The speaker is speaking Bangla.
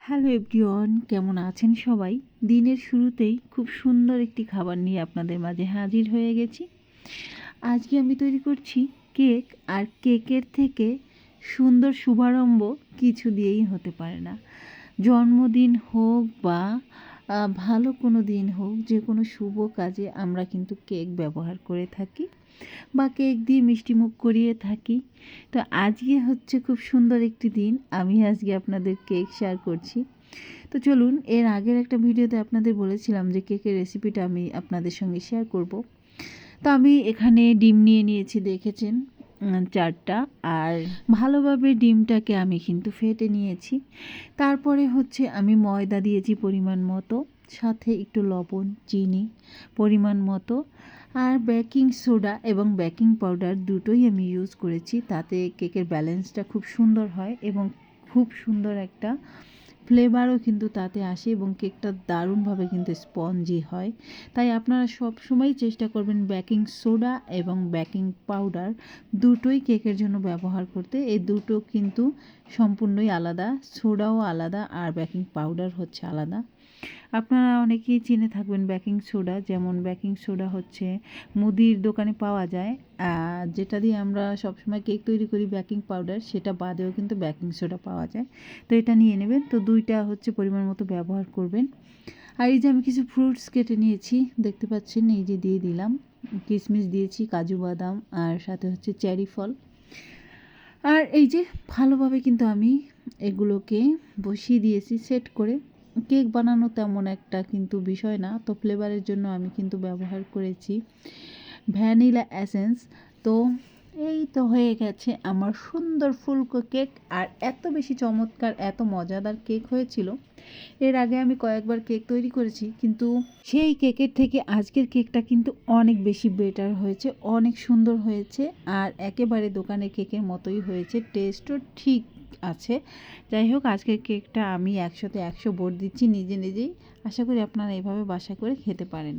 হ্যালো এভরিওয়ান, কেমন আছেন সবাই? দিনের শুরুতেই খুব সুন্দর একটি খাবার নিয়ে আপনাদের মাঝে হাজির হয়ে গেছি। আজকে আমি তৈরি করছি কেক, আর কেকের থেকে সুন্দর শুভারম্ভ কিছু দিয়েই হতে পারে না। জন্মদিন হোক বা ভালো কোনো দিন হোক, যে কোনো শুভ কাজে আমরা কিন্তু কেক ব্যবহার করে থাকি বা কেক দিয়ে মিষ্টিমুখ করিয়ে থাকি। তো আজকে হচ্ছে খুব সুন্দর একটি দিন, আমি আজকে আপনাদের কেক শেয়ার করছি। তো চলুন, এর আগের একটা ভিডিওতে আপনাদের বলেছিলাম যে কেকের রেসিপিটা আমি আপনাদের সঙ্গে শেয়ার করব। তো আমি এখানে ডিম নিয়ে নিয়েছি, দেখেছেন 4টা, আর ভালোভাবে ডিমটাকে আমি কিন্তু ফেটে নিয়েছি। তারপরে হচ্ছে আমি ময়দা দিয়েছি পরিমাণ মতো, সাথে একটু লবণ, চিনি পরিমাণ মতো, আর বেকিং সোডা এবং বেকিং পাউডার দুটোই আমি ইউজ করেছি। তাতে কেকের ব্যালেন্সটা খুব সুন্দর হয় এবং খুব সুন্দর একটা ফ্লেভারও কিন্তু তাতে আসে এবং কেকটা দারুণভাবে কিন্তু স্পঞ্জি হয়। তাই আপনারা সব সময় চেষ্টা করবেন বেকিং সোডা এবং বেকিং পাউডার দুটোই কেকের জন্য ব্যবহার করতে। এই দুটো কিন্তু সম্পূর্ণই আলাদা, সোডাও আলাদা আর বেকিং পাউডার হচ্ছে আলাদা। আপনারা অনেকেই চিনে থাকবেন বেকিং সোডা, যেমন বেকিং সোডা হচ্ছে মুদির দোকানে পাওয়া যায়, যেটা দিয়ে আমরা সবসময় কেক তৈরি করি। বেকিং পাউডার সেটা বাদেও কিন্তু বেকিং সোডা পাওয়া যায়। তো এটা নিয়ে নেবেন। তো দুইটা হচ্ছে পরিমাণ মতো ব্যবহার করবেন। আর এই যে আমি কিছু ফ্রুটস কেটে নিয়েছি, দেখতে পাচ্ছেন, এই যে দিয়ে দিলাম। কিশমিশ দিয়েছি, কাজু বাদাম, আর সাথে হচ্ছে চেরি ফল। আর এই যে ভালোভাবে কিন্তু আমি এগুলোকে বসিয়ে দিয়েছি সেট করে। কেক বানানো তেমন একটা কিন্তু বিষয় না, তো ফ্লেভারের জন্য আমি কিন্তু ব্যবহার করেছি ভ্যানিলা এসেন্স। তো এই তো হয়ে গেছে আমার সুন্দর ফুলকো কেক। আর এত বেশি চমৎকার, এত মজাদার কেক হয়েছিল। এর আগে আমি কয়েকবার কেক তৈরি করেছি, কিন্তু সেই কেকের থেকে আজকের কেকটা কিন্তু অনেক বেশি বেটার হয়েছে, অনেক সুন্দর হয়েছে, আর একেবারে দোকানের কেকের মতোই হয়েছে। টেস্টও ঠিক আছে। যাই হোক, আজকের কেকটা আমি 100-তে 100 ভোট দিচ্ছি নিজে নিজেই। আশা করি আপনারা এভাবে বাসা করে খেতে পারেন।